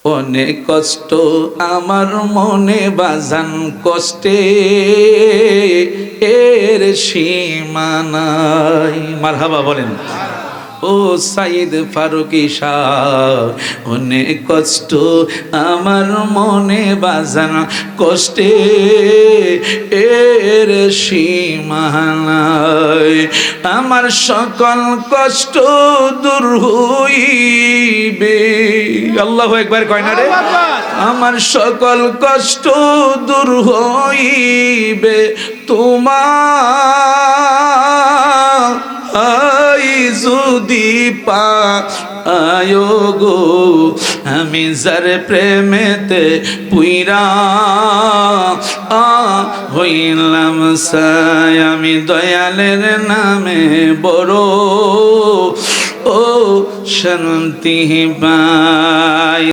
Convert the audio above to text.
অনেক কষ্ট আমার মনে বাজান, কষ্টে এর সীমা নাই। মারহাবা বলেন। ও সাইদ ফারুকী শাহ, অনেক কষ্ট আমার মনে বাজান, কষ্টে এর সীমা নাই। আমার সকল কষ্ট দূর হইবে, আল্লাহু আকবার কয় না রে। আমার সকল কষ্ট দূর হইবে তোমার যদি পায় গো। আমি যার প্রেমেতে পুইরা হইলাম সাই, আমি দয়ালের নামে বড় ও শান্তি পাই।